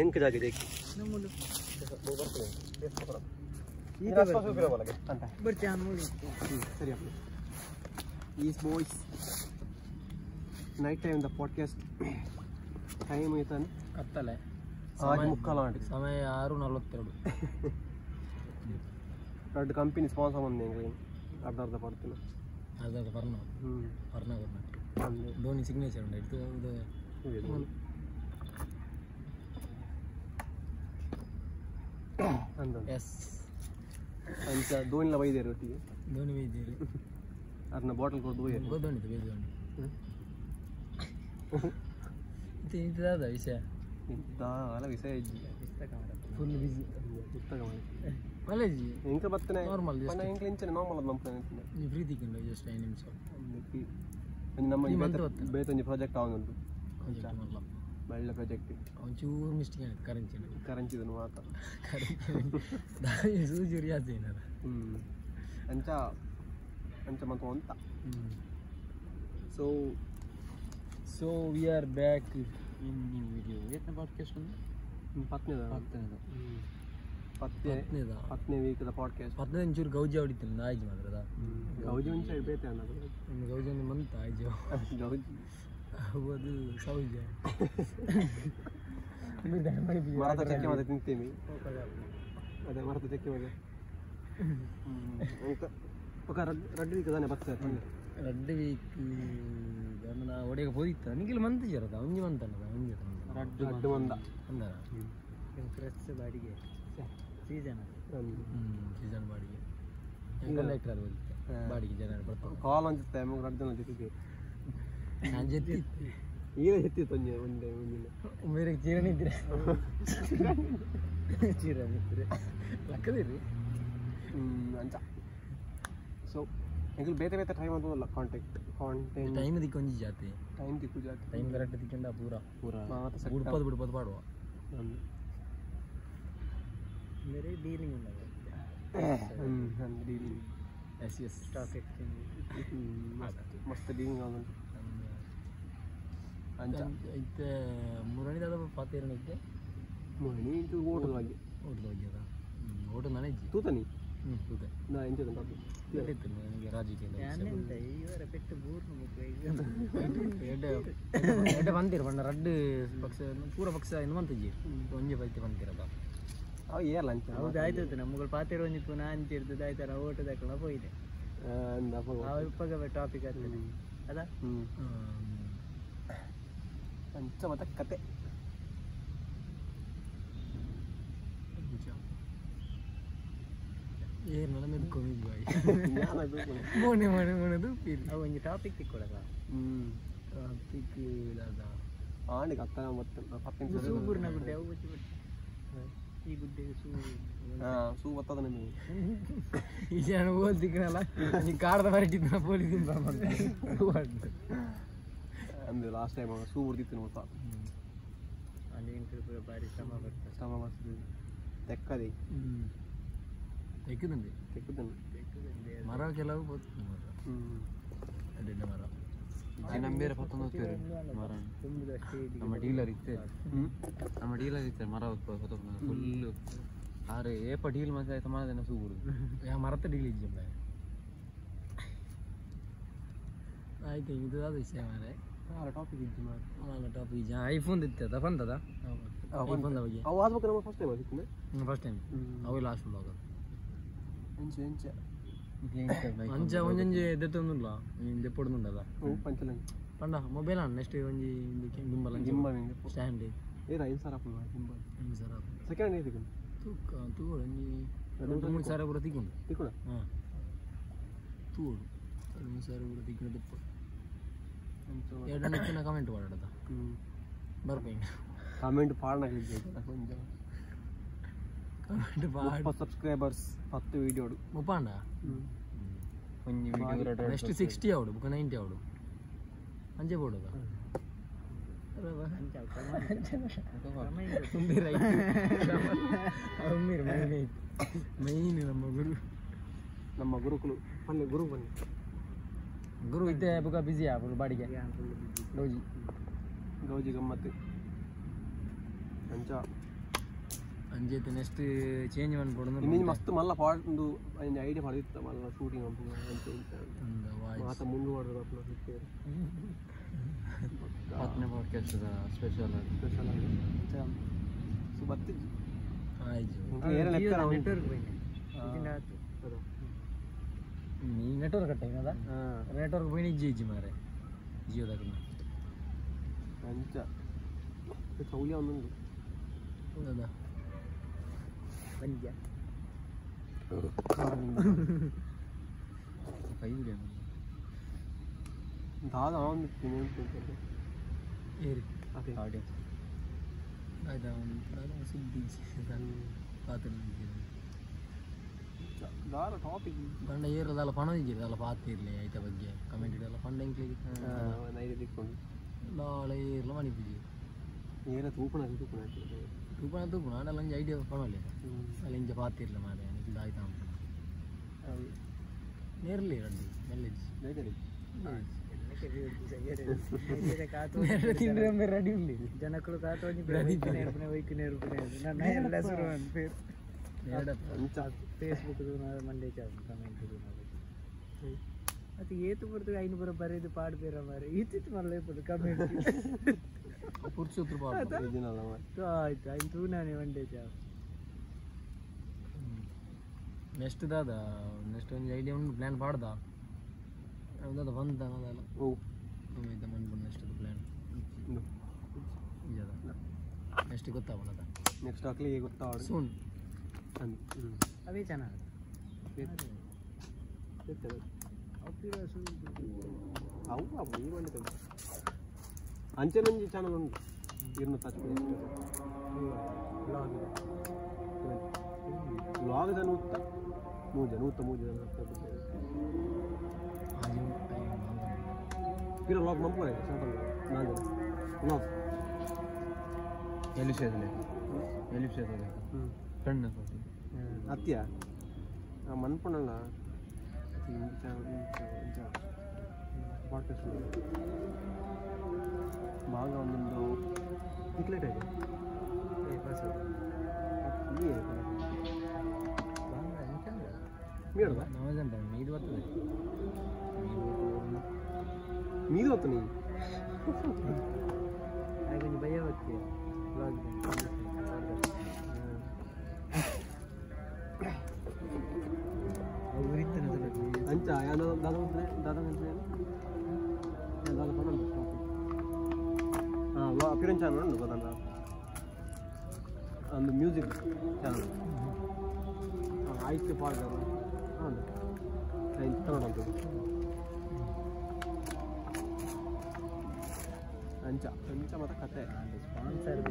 ಎಂಕ್ ಜಾಗ ದೇಕಿ ನಮ್ಮದು ಸರಿ is boys night time the podcast time ಆಯ್ತಾನೆ ಕತ್ತಲೆ 6:45 ಸಮಯ 6:42 ಎರಡು ಕಂಪನಿ ಸ್ಪಾನ್ಸರ್ ಬಂದೆ ಅರ್ಧ ಪಡ್ತೀನಿ ಅರ್ಧ ಪರ್ಣ ಧೋನಿ ಸಿಗ್ನೇಚರ್ ಉಂಟು ಇದು ಎಸ್ ಅಂತ ಧೋನಿಲ ಬೈದೇರಿ ಒಟ್ಟಿಗೆ ಧೋನಿ ಬೈದೇರಿ ಅದನ್ನ ಬಾಟಲ್ ಕೊಟ್ಟು ಗೋಧೋಣಿ ಇಂಥದ ವಿಷಯ ಅಲ್ಲ ವಿಷಯ ಫುಲ್ ಬಿಸಿ ಪುಸ್ತಕ ಕಾಲೇಜ್ ಎಂಕ ಬರ್ತನೆ ನಾರ್ಮಲ್ ಎಂಕ ಇಂಚನೆ ನಾರ್ಮಲ್ ಅದು ನಮ್ಮ ನೀವು ಫ್ರೀ ತಿಕ್ಕೊಂಡು ಜಸ್ಟ್ 5 ನಿಮಿಷ ನಮ್ಮ ಬೇತೊಂದು ಪ್ರಾಜೆಕ್ಟ್ ಆಗುಂಟು ಒಳ್ಳೆ ಪ್ರಾಜೆಕ್ಟ್ ಒಂಚೂರು ಮಿಸ್ಟೇಕ್ ಆಯ್ತು ಕರೆಂಚಿದನು ಮಾತ ಸೂಜೂರಿ ಆಯ್ತು ಅಂಚ ಅಂಚ ಮತ್ತು ಅಂತ so we are back in new video ಎತ್ತನೇ ಪಾಡ್ಕಾಸ್ಟ್ ಪತ್ನೇ ವೀಕದ ಪಾಡ್ಕಾಸ್ಟ್ 15 ಒಂಚೂರು ಗೌಜಿ ಹೊಡಿತೀನಿ ಆಯ್ತು ಮಾತ್ರ ಗೌಜಿ ಮುಂಚೆ ಬೇತೆ ಅನ್ನೋದು ಗೌಜಿ ಒಂದು ಮಂತ್ ಆಯ್ತು ಗೌಜಿ ಅದು ಸೌಜ ಮರದ ಚಕ್ಕೆ ಮತ್ತೆ ತಿಂತೀನಿ ಅದೇ ಮರದ ಚಕ್ಕೆ ಮತ್ತೆ ರಡ್ಡು ವೀಕ್ ತಾನೆ ಬರ್ತಾರೆ ರಡ್ಡು ವೀಕ್ ನಾ ಒಡೆಗೆ ಹೋದಿತ್ತ ನಿಂಗೆಲ್ಲ ಮಂತ್ ಜರದ ಒಂಜಿ ಮಂತ್ ಅನ್ನದ ಒಂಜಿ ರಡ್ಡು ಮಂದ ಅಂದಾರ ಫ್ರೆಶ್ ಬಾಡಿಗೆ ಸೀಸನ್ ಬಾಡಿಗೆ ಕಂಡಕ್ಟರ್ ಹೋದಿತ್ತು ಬಾಡಿಗೆ ಜನ ಬರ್ತಾರೆ ಕಾಲ್ ಅನ್ಸುತ್ತೆ ನಮಗೆ ರಡ್ಡು ಜೊತೆಗೆ ನಾನು ಜೊತೆ ಈಗ ಎತ್ತಿತ್ತು ಒಂದೇ ಬೇರೆ ಚೀರಣಿದ್ರೆ ಲೆಕ್ಕದಿರಿ ಅಂಚ ಸೊ ಎಂಕಲ್ ಬೇತೆ ಬೇತೆ ಟೈಮ್ ಅಂತಲ್ಲ ಕಾಂಟೆಂಟ್ ಟೈಮ್ ದಿಕ್ಕು ಒಂಜಿ ಜಾತಿ ಟೈಮ್ ಕರೆಕ್ಟ್ ದಿಕ್ಕಂಡ ಪೂರ ಬಿಡ್ಪದು ಪಾಡುವ ಬೇರೆ ಡೀಲಿಂಗ್ ಉಂಟು ಡೀಲಿಂಗ್ ಎಸ್ ಸ್ಟಾಕ್ ಎಕ್ಸ್ಚೇಂಜ್ ಮಸ್ತ್ ಡೀಲಿಂಗ್ ಆಗುಂಟು అయితే ಮೂರನೇ ದಾದ ಪಾತೇರನಿದ್ದೆ ಮೂರನೇ ಇದು ಓಟದ ಬಗ್ಗೆ ಅದ ಓಟದ ನನಗೆ ತೂತನಿ ತೂತೆ ನಾ ಎಂಜದ ಬಾಬು ಇತ್ತು ನನಗೆ ರಾಜಕೀಯ ಯಾನೆಂತ ಇವರ ಪೆಟ್ಟು ಬೂರ್ನು ಎಡ್ಡ ಬಂದಿರ ಬಣ್ಣ ರಡ್ಡು ಪಕ್ಷ ಪೂರ ಪಕ್ಷ ಇನ್ನು ಬಂತಜಿ ಒಂಜಿ ಪೈತಿ ಬಂದಿರದ ಅವು ಏರ್ಲ ಅಂಚ ಹೌದು ಆಯ್ತು ನಮ್ಮಗಳು ಪಾತೇರ ಒಂಜಿ ಪುನಃ ಅಂಚಿರ್ತದೆ ಆಯ್ತಾರ ಓಟದ ಹಾಕೋಣ ಹೋಯ್ದೆ ಉಪ್ಪಗ ಟಾಪಿಕ್ ಆಗ್ತದೆ ಅದಾ ಅಂಚ ಮತ್ತೆ ಕತೆ ಏರ್ನಲ್ಲ ಮೆದ್ಕೊಂಡಿದ್ದು ಬಾಯಿ ಮೊನ್ನೆ ದೂಪಿಲ್ಲ ಅವು ಒಂದು ಟಾಪಿಕ್ ತಿಕ್ಕೊಡಕ ಟಾಪಿಕ್ ಇಲ್ಲದ ಆಣಿಗೆ ಅತ್ತ ಮತ್ತೆ ಸೂಪರ್ನ ಗುಡ್ಡೆ ಅವು ಬಚ್ಚಿ ಈ ಗುಡ್ಡೆಗೆ ಸೂ ಬತ್ತದ ನಿಮಗೆ ಈ ಜನ ಓದ್ತಿಕ್ಕನಲ್ಲ ನೀ ಕಾಡ್ದ ಬರಟಿದ್ದ ಪೊಲೀಸಿಂದ ಅಂದ್ರೆ ಲಾಸ್ಟ್ ಟೈಮ್ ಸೂ ಹೊಡ್ದಿತ್ತು ನೋಡ್ತ ಅಲ್ಲಿ ಬಾರಿ ಶ್ರಮ ಬರ್ತದೆ ತೆಕ್ಕದೆ ತೆಕ್ಕದಂడి ಮರ ಕೆಲವು ಅಡ್ಡ ಮರ ನಮ್ಮ ಬೇರೆ ಪತ್ತೊಂದು ಹೋಗ್ತೀವಿ ಮರ ನಮ್ಮ ಡೀಲರ್ ಇತ್ತು ಮರ ಫುಲ್ಲು ಆರೆ ಏಪ ಡೀಲ್ ಮತ್ತೆ ಆಯ್ತು ಮಾಡದೇನ ಸೂಗುರು ಮರತ್ತ ಡೀಲ್ ಇಜ್ಜ ಆಯ್ತು ಇದು ಅದು ವಿಷಯ ಮಾರೆ ಟಾಪಿಕ್ ಇದ್ದು ಟಾಪಿಕ್ ಐಫೋನ್ ಇತ್ತದ ಬಂದದ ಐಫೋನ್ ಬಗ್ಗೆ ಅವು ಆದ್ಬೇಕು ನಮ್ಮ ಫಸ್ಟ್ ಟೈಮ್ ಆಗಿತ್ತು ಫಸ್ಟ್ ಟೈಮ್ ಅವು ಲಾಸ್ಟ್ ಬ್ಲಾಗ್ ಎಂಚ ಅಂಚ ಒಂಜೊಂಜಿ ಎದ್ದೊಂದುಲ್ಲ ದೆಪ್ಪೊಡುಂಡದ ಪಂಚಲಂಚ ಪಂಡ ಮೊಬೈಲ್ ಅಣ್ಣ ನೆಕ್ಸ್ಟ್ ಒಂಜಿ ಗಿಂಬಲ್ ಸ್ಟ್ಯಾಂಡ್ ಏರ 5,000 ಗಿಂಬಲ್ 5,000 ಸೆಕೆಂಡ್ ಏ ಸಿಗುತ್ತೆ ತೂಗೋಡು ಒಂಜಿ 2-3,000 ಪೂರ ತಿಕ್ಕೊಂಡು ಹಾಂ ತೂಗೋಡು 2-3,000 ಪೂರ ತಿಕ್ಕೊಂಡು ದೆಪ್ಪೊಡು ಎರಡು ನೆಚ್ಚಿನ ಕಮೆಂಟ್ ಮಾಡದ ಬರ್ಬೇಕು ಕಮೆಂಟ್ ಪಾಡ್ನಾಗಲಿದ್ದೆ ಕೊಂಚ ಕಮೆಂಟ್ ಪಾಡ್ ಸಬ್ಸ್ಕ್ರೈಬರ್ಸ್ 10 ವಿಡಿಯೋಡು ಮುಪಾಂಡ ಒಂಜಿ ವಿಡಿಯೋ ನೆಕ್ಸ್ಟ್ 60 ಅವಡು ಬುಕ 90 ಅವಡು ಅಂಜೆ ಬೋಡದ ಮೈನ್ ನಮ್ಮ ಗುರುಕುಲು ಅಲ್ಲಿ ಗುರು ಬನ್ನಿ ಗುರು ಇದ್ದೆ ಬುಕ ಬಿಸಿ ಆಗ್ಬಿಡು ಬಾಡಿಗೆ ಗೌಜಿ ಗಮ್ಮತ್ತು ಅಂಚ ಅಂಜೈತೆ ನೆಕ್ಸ್ಟ್ ಚೇಂಜ್ ಮಾಡ್ಬಿಡೋದು ಇನ್ನೇನು ಮಸ್ತ್ ಮಲ್ಲ ಪಾಟ್ ಒಂದು ಐಡಿಯಾ ಮಾಡಿತ್ತು ಮಲ್ಲ ಶೂಟಿಂಗ್ ಅಂತ ಮಾತ ಮುಂದುವರೆದು ಅಪ್ಲ ಸಿಗ್ತೇವೆ 10ನೇ ಪಾಡ್ಕಾಸ್ಟ್ ಸ್ಪೆಷಲ್ ಆಗಿ ಸೊ ಬರ್ತಿದ್ವಿ ನೆಟ್ವರ್ಕ್ ನೀ ನೆಟ್ವರ್ಕ್ ಕಟ್ಟ ಏನದ ನೆಟ್ವರ್ಕ್ పోయి ಇಜ್ಜಿ ಮಾರೆ ಜಿಯೋದಾಗ ಅಂಚ ಸೌಲ್ಯ ಒಂದೊಂದು ಹೌದಾ ಪಂಜ ಕೈ ವಿಡಿಯೋ ದಾದ ಒಂದು ಏರಿ ಅದೇ ಆಡಿಯನ್ಸ್ ಆಯ್ತಾ ಒಂದು ಸುದ್ದಿ ದಾದ ಟಾಪಿಕ್ ಪಂಡ ಏರದಲ್ಲ ಪಣ ಇದ್ದಿರಲ್ಲ ಪಾತಿರ್ಲಿ ಆಯ್ತ ಬಗ್ಗೆ ಕಮೆಂಟ್ ಇಡಲ್ಲ ಪಂಡ ಇಂಕ್ಲಿಗೆ ನೈರೆ ತಿಕ್ಕೊಂಡು ನಾಳೆ ಏರ್ಲ ಮಣಿಪಿಜಿ ಏರ ತೂಪಣ ತೂಪಣ ಆಡಲ್ಲ ಒಂಜಿ ಐಡಿಯಾ ಪಣಲೆ ಅಲ್ಲಿ ಇಂಜ ಪಾತಿರ್ಲ ಮಾರೆ ಇದು ಆಯ್ತಾ ಅಂತ ನೇರ್ಲಿ ರೆಡ್ಡಿ ಮೆಲ್ಲೇಜ್ ರೆಡಿ ಉಂಡಿ ಜನಕ್ಕಳು ಕಾತೋನಿ ವೈಕು ಫೇಸ್ಬುಕ್ ಮಂಡೇ ಕಮೆಂಟ್ ಅದು ಏತು ಬರ್ತದೆ ಐನು ಬರ ಬರೆದು ಪಾಡು ಬೇರೆ ಮಾರೆ ಇತ್ತಿತ್ತು ಮಲ್ಲ ಇಪ್ಪದು ಕಮೆಂಟ್ ಪುರ್ಸೋತ್ರ ಆಯ್ತು ಆಯ್ತು ನಾನೇ ಮಂಡೇ ನೆಕ್ಸ್ಟ್ ದಾದ ನೆಕ್ಸ್ಟ್ ಒಂದು ಐಡಿಯಾ ಉಂಟು ಪ್ಲ್ಯಾನ್ ಪಾಡ್ದ ಅದು ಬಂದ ಅದಲ್ಲ ಓ ಆಯ್ತು ಮನ್ಬಂದು ನೆಕ್ಸ್ಟ್ ಪ್ಲ್ಯಾನ್ ನಿಜದ ನೆಕ್ಸ್ಟ್ ಗೊತ್ತಾಗೋಣದ ನೆಕ್ಸ್ಟ್ ಹಾಕ್ಲಿ ಗೊತ್ತಾಗ ಸೂನ್ ಅವೇ ಚೆನ್ನಾಗಿ ಅವು ಈ ಒಳ್ಳೆ ಅಂಚೆನಂಜಿ ಚಾನಲ್ ಉಂಟು ಇರ್ನ ಟಚ್ ವ್ಲಾಗ್ ನೂತ್ತ ಮೂಜ फिर व्लॉग मम को सिंपल ना दे व्लॉग ಎಲ್ಲಿ ಸೇದಲೆ ಕಣ್ಣು ಅತ್ಯ ಮನ್ಪಣ್ಣಲ್ಲ ಪಾಡ್ಕಾಸ್ಟ್ ಬಾಗ ಒಂದೊಂದು ಟಿಕ್ಲೆಟ್ ಇದೆ మీడదా నవజంట మీది వస్తుంది మీది వస్తుంది కొంచెం భయం వచ్చి ಅಂಚ ಯಾವ್ದು ದಾದಾ ಹಾಂ ಅಪಿರೆನ್ಸ್ ಚಾನಲ್ ಉಂಟು ಗೊತ್ತಲ್ಲ ಒಂದು ಮ್ಯೂಸಿಕ್ ಚಾನಲ್ ಆಯ್ತು ಪಾಡ್ದು ಹಾಂ ತಗೊಂಡು ಅಂಚ ಮತ್ತು ಕತೆ ಸ್ಪಾನ್ಸರ್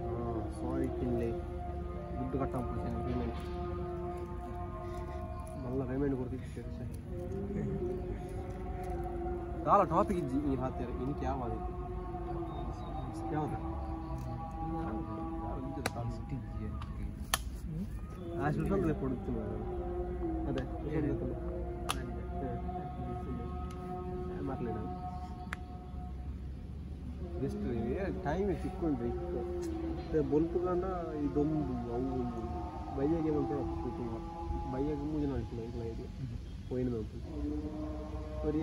ಹಾಂ ಸಾರಿ ತಿನ್ಲಿ ದುಡ್ಡು ಕಟ್ಟ ಪೇಮೆಂಟ್ ಮಲ್ಲ ಪೇಮೆಂಟ್ ಕೊಡ್ತಿದ್ದೆ ಕಾಲ ಟಾಪಿಕ್ ಇಜ್ಜಿ ಈ ಹಾಕ್ತಾರೆ ಇನ್ಕೆ ಯಾವ್ದು ಯಾವ್ದು ಆ ಸುಲ್ತಾನ್ ಕೊಡುತ್ತೆ ಅದೇ ಮಾರ್ಲೇನ ಜಸ್ಟ್ ಟೈಮ್ ಸಿಕ್ಕೊಂಡ್ರಿ ಬೊಲ್ಪುಗಂಡ ಇದೊಂದು ಅವು ಬೈಯಾಗೆ ಮಂತೆ ಶೂಟಿಂಗ್ ಬೈಯಾಗ ಮೂಜೆ ನಡಿಸಿಲ್ಲ ಇಂಕ್ಲ ಇದೆ പോയിന് നോക്കും ഒരു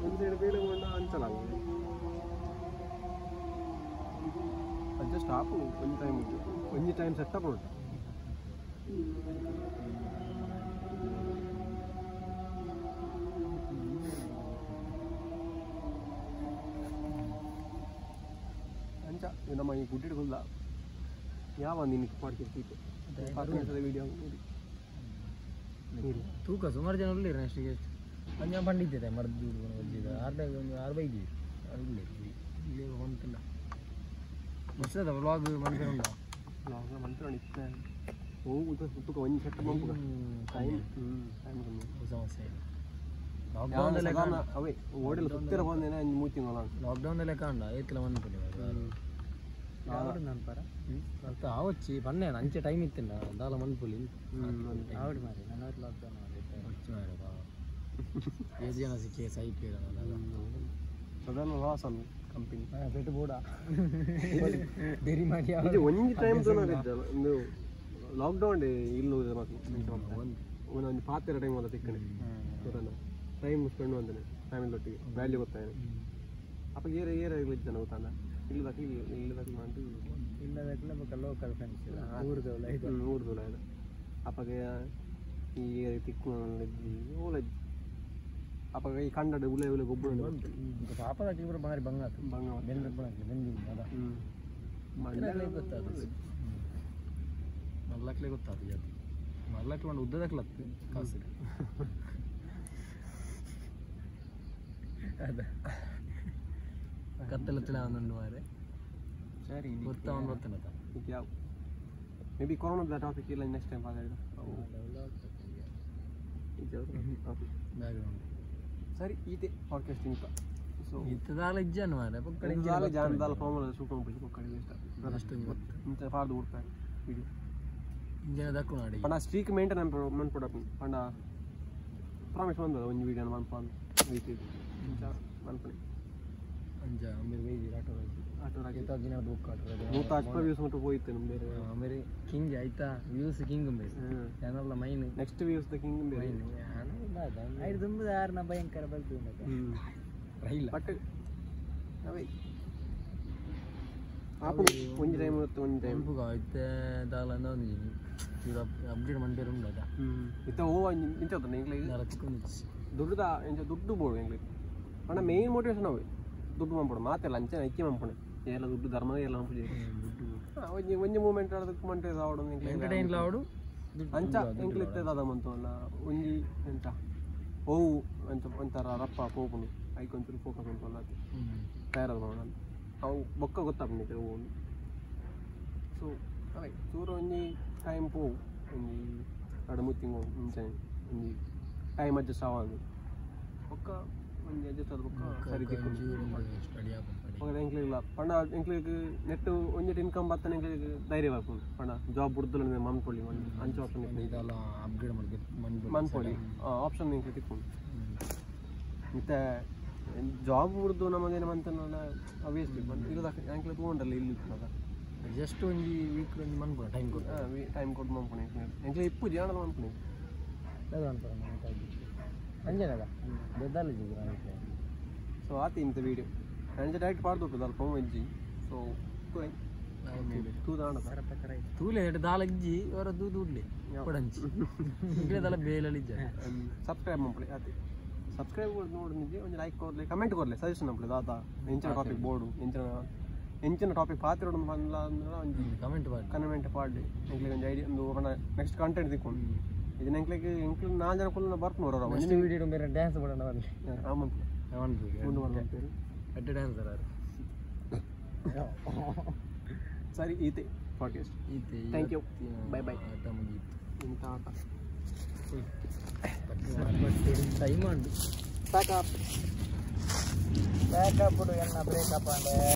ഒരു സൈഡ് പേര് കൊണ്ട് അഞ്ചലാകും അത് സ്റ്റാപ്പ് ಒಂಜಿ ಟೈಮ್ ಸೆಟಪ್ ಉಂಟು ಅಂಚ ನಮ್ಮ ಈ ಗುಡ್ಡಿಡ್ ಹುಲ್ಲ ಯಾವ ನಿನಗೆ ಮಾಡ್ತಿರ್ತಿತ್ತು 10 ನಿಮಿಷದ ವಿಡಿಯೋ ನೋಡಿ ತೂಕ ಸುಮಾರು ಜನ ಉಳ್ಳಿರ ನೆಕ್ಸ್ಟಿಗೆ ಎಷ್ಟು ಅದು ഞാൻ പണ്ടിದ್ದೆ ಮರದ್ದು ಒಜ್ಜಿದ 6 ಇಲ್ಲಿ ಹೊಂತಿಲ್ಲ ಮಸ್ತದ ವ್ಲಾಗ್ ಮನ್ಕಂಡ ವ್ಲಾಗ್ ಮನ್ಕಂಡ ಇತ್ತೆ ಹೋಗುದು ತೂಕ ಒಂದು ಸೆಟ್ ಬಂಪು ಟೈಮ್ ಸಮಸ್ಯೆ ಲಾಕ್ಡೌನ್ ಅವೇ ಓಡಿಲ್ಲ ಸುತ್ತಿರ ಬಂದೇನೆ ಅಂಜು ಮೂತಿಂಗಲ್ಲ ಲಾಕ್ಡೌನ್ ಲೆಕ್ಕಂಡ ಏತ್ಲ ಮನ್ಪುಲಿ ನಾನು ಪರ ಮತ್ತೆ ಆವಚ್ಚಿ ಪನ್ನೆ ಅಂಚೆ ಟೈಮ್ ಇತ್ತಿಂಡ ದಾಲ ಮನ್ಪುಲಿ ಆವಡಿ ಮಾರಿ ನನ್ನ ಲಾಕ್ಡೌನ್ వచ్చి ಮಾರಿ ಏಜ್ ಜನ ಸಿಕ್ಕಿ ಸೈಕ್ ಸಾಧಾರಣ ಲಾಸ್ ಅನ್ನು ಕಂಪನಿ ಪೆಟ್ಟು ಬೋಡ ಬೇರೆ ಮಾಡಿ ಇದು ಒಂದು ಟೈಮ್ ತೋನಾಗಿದ್ದಲ್ಲ ಒಂದು ಲಾಕ್ಡೌನ್ ಇಲ್ಲೂ ಒಂದು ಪಾತ್ರ ಟೈಮ್ ಅಲ್ಲ ತಿಕ್ಕಣೆ ಟೈಮ್ ಸ್ಪೆಂಡ್ ಅಂತಾನೆ ಫ್ಯಾಮಿಲಿ ಒಟ್ಟಿಗೆ ವ್ಯಾಲ್ಯೂ ಗೊತ್ತಾನೆ ಅಪ್ಪ ಏರಾಗಲಿದ್ದಾನೆ ಗೊತ್ತಾನ ಇಲ್ಲದಕ್ಕೆ ಲೋಕಲ್ ಫ್ರೆಂಡ್ಸ್ ಊರ್ದವಳ ಊರ್ದವಳ ಅಪ್ಪಗೆ ಈ ತಿಕ್ಕೊಂಡಿದ್ವಿ ಓಲಜ್ಜಿ ಅಪ್ಪ ಈ ಕಂಡಡ ಉಲೆ ಗೊಬ್ಬರ ಪಾಪದಾಕಿ ಕೂಡ ಭಾರಿ ಬಂಗಾತು ಮಲ್ಲಕ್ಲೆ ಗೊತ್ತಾತು ಜಾತಿ ಮಲ್ಲಕ್ಲೆ ಒಂದು ಉದ್ದದಕ್ಲತ್ತು ಕಾಸು ಅದ ಕತ್ತಲತ್ತಿನ ಒಂದೊಂದು ಮಾರೆ ಸರಿ ಗೊತ್ತಾ ಒಂದು ಗೊತ್ತಲ್ಲ ಈಗ ಯಾವ ಮೇ ಬಿ ಕೊರೋನಾದ ಟಾಪಿಕ್ ಇಲ್ಲ ನೆಕ್ಸ್ಟ್ ಟೈಮ್ ಮಾತಾಡಿದ ಸರಿ ಈತೆ ಪಾಡ್ಕಾಸ್ಟ್ ಇಂತ ಸೊ ಇತ್ತದಾಲ ಇಜ್ಜಾನು ಮಾರೆ ಪಕ್ಕಡೆ ಜಾನದಾಲ ಫಾರ್ಮಲ್ ಸೂಪರ್ ಬಿಟ್ಟು ಪಕ್ಕಡೆ ಇಷ್ಟ ಅಷ್ಟು ಇಂತ ಫಾರ್ದು ಉಡ್ತಾರೆ ವಿಡಿಯೋ ಇಂಜನ ದಕ್ಕು ಮಾಡಿ ಪಂಡ ಸ್ಟ್ರೀಕ್ ಮೇಂಟೈನ್ ಮನ್ಪಡಪ್ಪ ಪಂಡ ಪ್ರಾಮಿಸ್ ಬಂದದ ಒಂದು ವಿಡಿಯೋ ಮನ್ಪಾನ್ ವೀಕ್ ಇಂಚ ಮನ್ಪಣಿ ಅಂಜ ಅಮೀರ್ ವೇಜಿ ಆಟೋರಾಗಿ ದಿನ ಬುಕ್ ಆಟೋರಾಗಿ 100 ವ್ಯೂಸ್ ಮಟ್ಟ ಹೋಯ್ತು ನಮ್ಮ ಬೇರೆ ಅಮೀರ್ ಕಿಂಗ್ ಆಯ್ತಾ views king base channel main next views the king ಬೇರೆ ಐದು ತುಂಬದ ಯಾರನ್ನ ಭಯಂಕರ ಬಲ್ತು ರೈಲ್ ಬಟ್ ಅವೇ ಆಪು ಒಂದು ಟೈಮ್ ಒಂದು ಟೈಮ್ ಬುಗ ಐತೆ ದಾಲ ಅಂದ ಇದು ಅಪ್ಡೇಟ್ ಮಂಡೇರು ಉಂಡದ ಇತ್ತ ಓ ಇಂಚದ ಇಂಗ್ಲಿಷ್ ದುಡ್ಡುದ ಇಂಚ ದುಡ್ಡು ಬೋಡು ಇಂಗ್ಲಿಷ್ ಪಂಡ ಮೇನ್ ಮೋಟಿವೇಶನ್ ಅವೇ ದುಡ್ಡು ಮಂಪಡ ಮಾತೆಲ್ಲ ಅಂಚೆ ಐಕ್ಯ ಮಂಪಣೆ ಎಲ್ಲ ದುಡ್ಡು ಧರ್ಮ ಎಲ್ಲ ಮಂಪುಜಿ ಒಂಜಿ ಒಂಜಿ ಮೂಮೆಂಟ್ ಆಡೋದಕ್ಕೆ ಮಂಟೆ ಆವಡು ಎಂಟರ್ಟೈನ್ ಆವಡು ಅಂಚ ಎಂಕ್ಲಿತ್ತೆ ಅದಾಮಂತು ಅಲ್ಲ ಒಂಜಿ ಎಂತ ಓವು ಅಂಚ ಒಂಥರ ರಪ್ಪ ಪೋಪುನು ಐಕೊಂಚೂರು ಫೋಕಸ್ ಉಂಟು ಅಲ್ಲ ತಯಾರದ ಮಾಡೋಣ ಅವು ಬೊಕ್ಕ ಗೊತ್ತಾಗ್ಬಿಟ್ಟಿದೆ ಓವು ಸೊ ಅದೇ ಚೂರು ಒಂಜಿ ಟೈಮ್ ಪೋವು ಒಂಜಿ 2-3 ತಿಂಗಳು ಮುಂಚೆ ಒಂಜಿ ಟೈಮ್ ಅಡ್ಜಸ್ಟ್ ಆವಾಗ ಬೊಕ್ಕ ಒಂದು ಅಡ್ಜಸ್ಟ್ ಆದ ಬೊಕ್ಕ ಸರಿ ತಿಕ್ಕೊಂಡು ಎಂಕ್ಲಿಲ್ಲ ಪಂಡ ಎಂಕ್ಲಿಗೆ ನೆಟ್ ಒಂಜಿ ಇನ್ಕಮ್ ಬತ್ತಾನೆ ಎಂಕ್ಲಿಗೆ ಧೈರ್ಯ ಬರ್ಕೊಂಡು ಪಂಡ ಜಾಬ್ ಬಿಡ್ದಲ್ಲ ಮನ್ಪೊಳ್ಳಿ ಅಂಚೆ ಆಪ್ಷನ್ ಇದೆಲ್ಲ ಅಪ್ಗ್ರೇಡ್ ಮಾಡಿ ಮನ್ಪೊಳ್ಳಿ ಆಪ್ಷನ್ ಎಂಕ್ಲಿಗೆ ತಿಕ್ಕೊಂಡು ಮತ್ತೆ ಜಾಬ್ ಬಿಡ್ದು ನಮ್ಮದೇನು ಮಂತನಲ್ಲ ವೇಸ್ಟ್ ಇಲ್ಲದ ಎಂಕ್ಲಿಗೆ ತೊಗೊಂಡಲ್ಲ ಇಲ್ಲಿ ಇರ್ತದ ಜಸ್ಟ್ ಒಂದು ವೀಕ್ ಒಂದು ಮನ್ಪುಣ ಟೈಮ್ ಕೊಟ್ಟು ಮನ್ಪುಣೆ ಎಂಕ್ಲಿಗೆ ಇಪ್ಪು ಜಾಣದ ಮನ್ಪುಣೆ ಅದು ಅನ್ಪುಣ ಅಂಜನದ ಬೆದ್ದಾಲಿ ಸೊ ಆತ ಇಂಥ ವೀಡಿಯೋ ಅಂಚೆ ಡೈರೆಕ್ಟ್ ಪಾಡ್ದು ಅಲ್ಪ ಅಜ್ಜಿ ಸೊ ತೂದಾಣ ತೂಲೆ ದಾಲಜ್ಜಿ ಅವರ ದೂಡ್ಲಿ ಕೊಡಂಚಿ ಇಂಗ್ಲೇದಲ್ಲ ಬೇಲಲ್ಲಿದ್ದ ಸಬ್ಸ್ಕ್ರೈಬ್ ಮಾಡ್ಕೊಳ್ಳಿ ಆತಿ ಸಬ್ಸ್ಕ್ರೈಬ್ ನೋಡಿ ನಿಜ ಒಂದು ಲೈಕ್ ಕೊಡ್ಲಿ ಕಮೆಂಟ್ ಕೊಡ್ಲಿ ಸಜೆಷನ್ ಮಾಡ್ಲಿ ದಾತ ಎಂಚಿನ ಟಾಪಿಕ್ ಬೋರ್ಡು ಎಂಚಿನ ಟಾಪಿಕ್ ಪಾತ್ರ ಬಂದಿಲ್ಲ ಅಂದ್ರೆ ಒಂದು ಕಮೆಂಟ್ ಪಾಡ್ಲಿ ಎಂಕ್ಲಿಗೆ ಒಂದು ಐಡಿಯಾ ಒಂದು ನೆಕ್ಸ್ಟ್ ಕಂಟೆಂಟ್ ತಿಕ್ಕೊಂಡು ಇದನ್ನ ಎಂಕ್ಲಿಗೆ 4 ಜನ ಕುಲ್ಲ ಬರ್ಕೊಂಡು ಒಂದು ವಿಡಿಯೋ ಬೇರೆ ಡ್ಯಾನ್ಸ್ ಮಾಡೋಣ ಬರಲಿ ಆಮಂತ ಮುಂದೆ ಬರ್ತಾರೆ ಅಡ್ಡ ಡ್ಯಾನ್ಸರ್ ಸರಿ ಈತೆ ಪಾಡ್ಕಾಸ್ಟ್ ಈತೆ ಥ್ಯಾಂಕ್ ಯು ಬೈ ಬೈ ಆಟ ಮುಗೀತು ಇಂಥ ಆಟ ಟೈಮ್ ಉಂಟು ಪ್ಯಾಕಪ್ ಎನ್ನ ಬ್ರೇಕಪ್ ಅಂದ್ರೆ